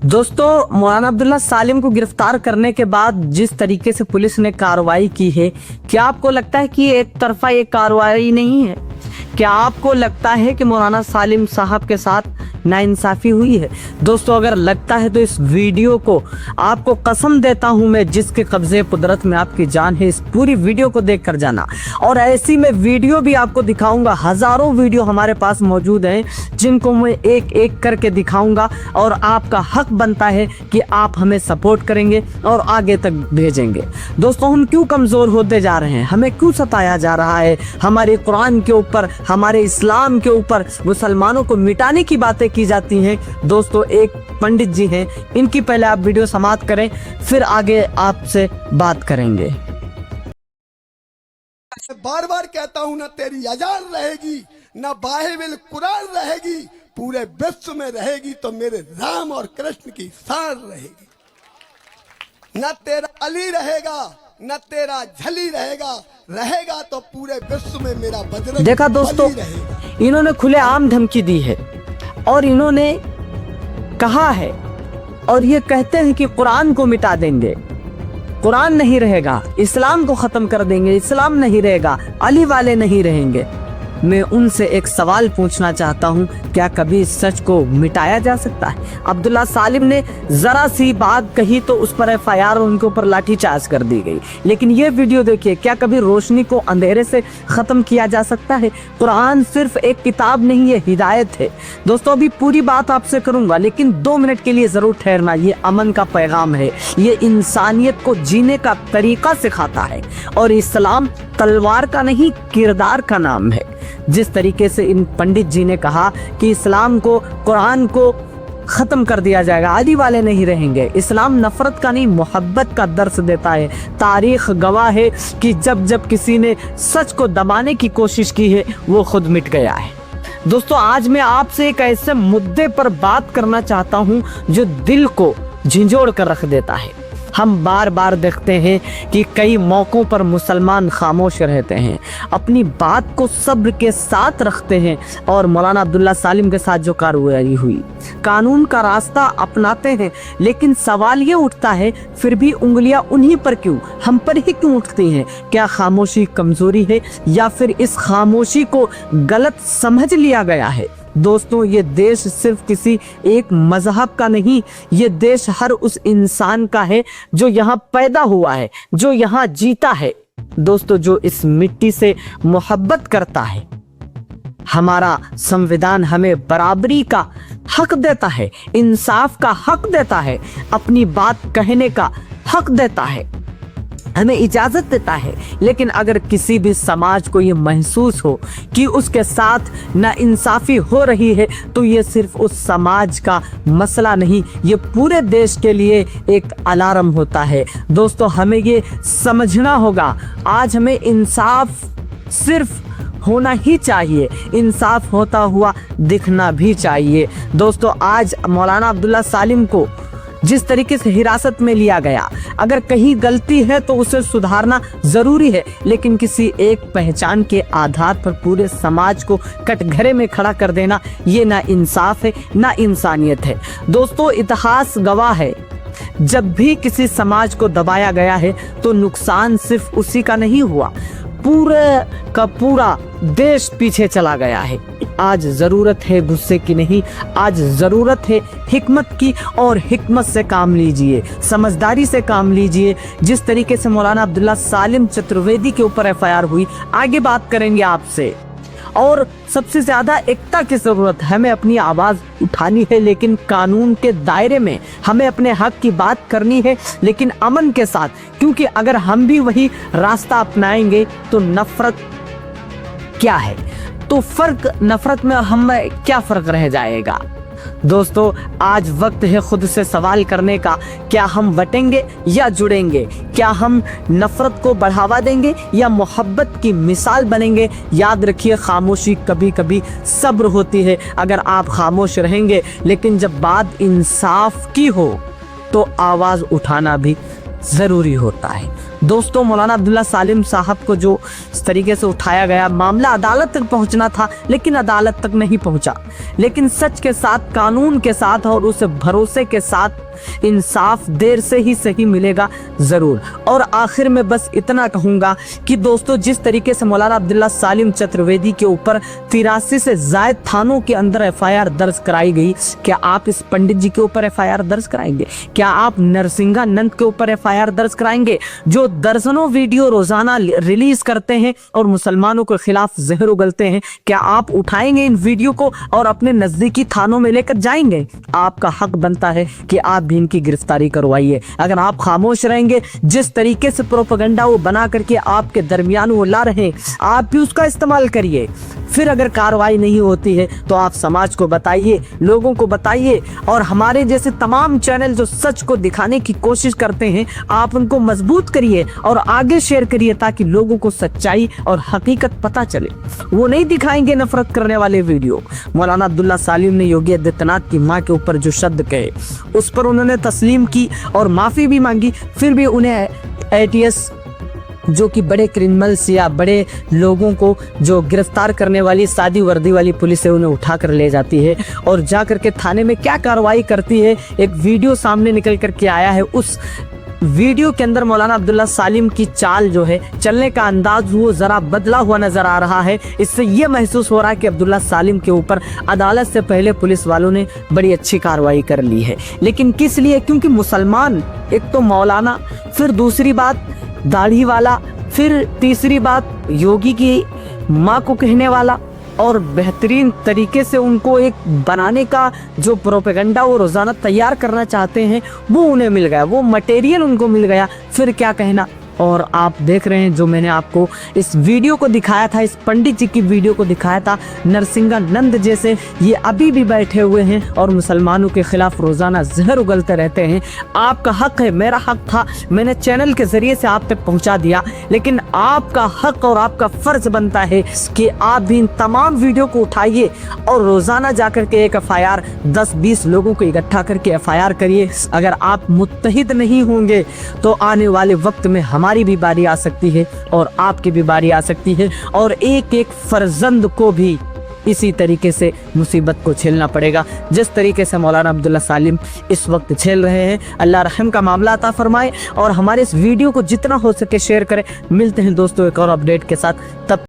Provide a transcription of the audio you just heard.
दोस्तों, मौलाना अब्दुल्ला सालिम को गिरफ्तार करने के बाद जिस तरीके से पुलिस ने कार्रवाई की है, क्या आपको लगता है कि ये एक तरफा ये कार्रवाई नहीं है? क्या आपको लगता है कि मौलाना सालिम साहब के साथ नाइंसाफी हुई है? दोस्तों, अगर लगता है तो इस वीडियो को, आपको कसम देता हूं मैं, जिसके कब्जे कुदरत में आपकी जान है, इस पूरी वीडियो को देख कर जाना। और ऐसी मैं वीडियो भी आपको दिखाऊंगा, हजारों वीडियो हमारे पास मौजूद हैं जिनको मैं एक एक करके दिखाऊंगा। और आपका हक बनता है कि आप हमें सपोर्ट करेंगे और आगे तक भेजेंगे। दोस्तों, हम क्यों कमज़ोर होते जा रहे हैं? हमें क्यों सताया जा रहा है? हमारे कुरान के ऊपर, हमारे इस्लाम के ऊपर मुसलमानों को मिटाने की बातें की जाती हैं। दोस्तों, एक पंडित जी हैं, इनकी पहले आप वीडियो समाप्त करें, फिर आगे आपसे बात करेंगे। बार बार कहता हूं, ना तेरी अजान रहेगी, ना बाइबिल कुरान रहेगी, पूरे विश्व में रहेगी तो मेरे राम और कृष्ण की शान रहेगी। ना तेरा अली रहेगा, ना तेरा झली रहेगा, रहेगा तो पूरे विश्व में मेरा बजरंग। देखा दोस्तों, इन्होंने खुलेआम धमकी दी है और इन्होंने कहा है और ये कहते हैं कि कुरान को मिटा देंगे, कुरान नहीं रहेगा, इस्लाम को खत्म कर देंगे, इस्लाम नहीं रहेगा, अली वाले नहीं रहेंगे। मैं उनसे एक सवाल पूछना चाहता हूं, क्या कभी इस सच को मिटाया जा सकता है? अब्दुल्ला सालिम ने जरा सी बात कही तो उस पर एफआईआर, उनके ऊपर लाठीचार्ज कर दी गई। लेकिन ये वीडियो देखिए, क्या कभी रोशनी को अंधेरे से खत्म किया जा सकता है? कुरान सिर्फ एक किताब नहीं है, हिदायत है। दोस्तों, अभी पूरी बात आपसे करूंगा, लेकिन 2 मिनट के लिए जरूर ठहरना। ये अमन का पैगाम है, ये इंसानियत को जीने का तरीका सिखाता है। और इस्लाम तलवार का नहीं, किरदार का नाम है। जिस तरीके से इन पंडित जी ने कहा कि इस्लाम को, कुरान को खत्म कर दिया जाएगा, अली वाले नहीं रहेंगे, इस्लाम नफरत का नहीं, मोहब्बत का दर्स देता है। तारीख गवाह है कि जब जब किसी ने सच को दबाने की कोशिश की है, वो खुद मिट गया है। दोस्तों, आज मैं आपसे एक ऐसे मुद्दे पर बात करना चाहता हूं जो दिल को झिंझोड़ कर रख देता है। हम बार बार देखते हैं कि कई मौकों पर मुसलमान खामोश रहते हैं, अपनी बात को सब्र के साथ रखते हैं। और मौलाना अब्दुल्ला सालिम के साथ जो कार्रवाई हुई, कानून का रास्ता अपनाते हैं, लेकिन सवाल ये उठता है, फिर भी उंगलियां उन्हीं पर क्यों, हम पर ही क्यों उठती हैं? क्या खामोशी कमजोरी है या फिर इस खामोशी को गलत समझ लिया गया है? दोस्तों, ये देश सिर्फ किसी एक मजहब का नहीं, ये देश हर उस इंसान का है जो यहाँ पैदा हुआ है, जो यहाँ जीता है। दोस्तों, जो इस मिट्टी से मोहब्बत करता है। हमारा संविधान हमें बराबरी का हक देता है, इंसाफ का हक देता है, अपनी बात कहने का हक देता है, हमें इजाजत देता है। लेकिन अगर किसी भी समाज को ये महसूस हो कि उसके साथ नाइंसाफी हो रही है, तो ये सिर्फ उस समाज का मसला नहीं, ये पूरे देश के लिए एक अलार्म होता है। दोस्तों, हमें ये समझना होगा, आज हमें इंसाफ सिर्फ होना ही चाहिए, इंसाफ होता हुआ दिखना भी चाहिए। दोस्तों, आज मौलाना अब्दुल्ला सालिम को जिस तरीके से हिरासत में लिया गया, अगर कहीं गलती है तो उसे सुधारना जरूरी है, लेकिन किसी एक पहचान के आधार पर पूरे समाज को कटघरे में खड़ा कर देना, ये ना इंसाफ है, ना इंसानियत है। दोस्तों, इतिहास गवाह है, जब भी किसी समाज को दबाया गया है तो नुकसान सिर्फ उसी का नहीं हुआ, पूरे का पूरा देश पीछे चला गया है। आज जरूरत है गुस्से की नहीं, आज जरूरत है हिकमत की, और हिकमत से काम लीजिए, समझदारी से काम लीजिए। जिस तरीके से मौलाना अब्दुल्ला सालिम चतुर्वेदी के ऊपर एफआईआर हुई, आगे बात करेंगे आपसे। और सबसे ज्यादा एकता की जरूरत है, हमें अपनी आवाज उठानी है, लेकिन कानून के दायरे में हमें अपने हक की बात करनी है, लेकिन अमन के साथ। क्योंकि अगर हम भी वही रास्ता अपनाएंगे तो नफरत क्या है, तो फर्क, नफरत में हम क्या फर्क रह जाएगा? दोस्तों, आज वक्त है खुद से सवाल करने का, क्या हम बटेंगे या जुड़ेंगे? क्या हम नफरत को बढ़ावा देंगे या मोहब्बत की मिसाल बनेंगे? याद रखिए, खामोशी कभी कभी सब्र होती है। अगर आप खामोश रहेंगे, लेकिन जब बात इंसाफ की हो तो आवाज उठाना भी जरूरी होता है। दोस्तों मौलाना अब्दुल्ला सालिम साहब को जो इस तरीके से उठाया गया, मामला अदालत तक पहुंचना था लेकिन अदालत तक नहीं पहुंचा, लेकिन सच के साथ, कानून के साथ और उस भरोसे के साथ इंसाफ देर से ही सही मिलेगा जरूर। और आखिर में बस इतना कहूंगा कि दोस्तों जिस तरीके से मौलाना अब्दुल्ला सालिम चतुर्वेदी के ऊपर 83 से ज्यादा थानों के अंदर एफआईआर दर्ज कराई गई, क्या आप इस पंडित जी के ऊपर एफआईआर दर्ज कराएंगे? क्या आप नरसिंहानंद के ऊपर एफआईआर दर्ज कराएंगे जो दर्जनों वीडियो रोजाना रिलीज करते हैं और मुसलमानों के खिलाफ जहर उगलते हैं? क्या आप उठाएंगे इन वीडियो को और अपने नजदीकी थानों में लेकर जाएंगे? आपका हक बनता है कि आप भी इनकी गिरफ्तारी करवाइए। अगर आप खामोश रहेंगे, जिस तरीके से प्रोपेगेंडा वो बना करके आपके दरमियान वो ला रहे हैं, आप भी उसका इस्तेमाल करिए। फिर अगर कार्रवाई नहीं होती है तो आप समाज को बताइए, लोगों को बताइए, और हमारे जैसे तमाम चैनल जो सच को दिखाने की कोशिश करते हैं, आप उनको मजबूत करिए और आगे शेयर करिए ताकि लोगों को सच्चाई और हकीकत पता चले। वो नहीं दिखाएंगे नफरत करने वाले वीडियो। मौलाना अब्दुल्ला सालिम ने योगी आदित्यनाथ की मां के ऊपर जो शब्द कहे उस पर उन्होंने तस्लीम की और माफी भी मांगी, फिर भी उन्हें एटीएस जो कि बड़े क्रिमिनल्स या बड़े लोगों को जो गिरफ्तार करने वाली सादी वर्दी वाली पुलिस है उन्हें उठा कर ले जाती है और जा करके थाने में क्या कार्रवाई करती है। एक वीडियो सामने निकल करके आया है, उस वीडियो के अंदर मौलाना अब्दुल्ला सालिम की चाल जो है, चलने का अंदाज वो जरा बदला हुआ नजर आ रहा है। इससे ये महसूस हो रहा है कि अब्दुल्ला सालिम के ऊपर अदालत से पहले पुलिस वालों ने बड़ी अच्छी कार्रवाई कर ली है। लेकिन किस लिए? क्योंकि मुसलमान, एक तो मौलाना, फिर दूसरी बात दाढ़ी वाला, फिर तीसरी बात योगी की माँ को कहने वाला, और बेहतरीन तरीके से उनको एक बनाने का जो प्रोपेगेंडा वो रोजाना तैयार करना चाहते हैं वो उन्हें मिल गया, वो मटेरियल उनको मिल गया, फिर क्या कहना। और आप देख रहे हैं जो मैंने आपको इस वीडियो को दिखाया था, इस पंडित जी की वीडियो को दिखाया था, नरसिंहानंद जैसे ये अभी भी बैठे हुए हैं और मुसलमानों के खिलाफ रोजाना जहर उगलते रहते हैं। आपका हक है, मेरा हक था, मैंने चैनल के जरिए से आप तक पहुंचा दिया, लेकिन आपका हक और आपका फर्ज बनता है कि आप भी इन तमाम वीडियो को उठाइए और रोजाना जाकर के एक एफआईआर 10-20 लोगों को इकट्ठा करके एफआईआर करिए। अगर आप मुत्तहिद नहीं होंगे तो आने वाले वक्त में हमारी भी बारी आ सकती है और आपकी भी बारी आ सकती है और एक एक फर्जंद को भी इसी तरीके से मुसीबत को झेलना पड़ेगा जिस तरीके से मौलाना अब्दुल्ला सालिम इस वक्त झेल रहे हैं। अल्लाह रहम का मामला अता फरमाए और हमारे इस वीडियो को जितना हो सके शेयर करें। मिलते हैं दोस्तों एक और अपडेट के साथ, तब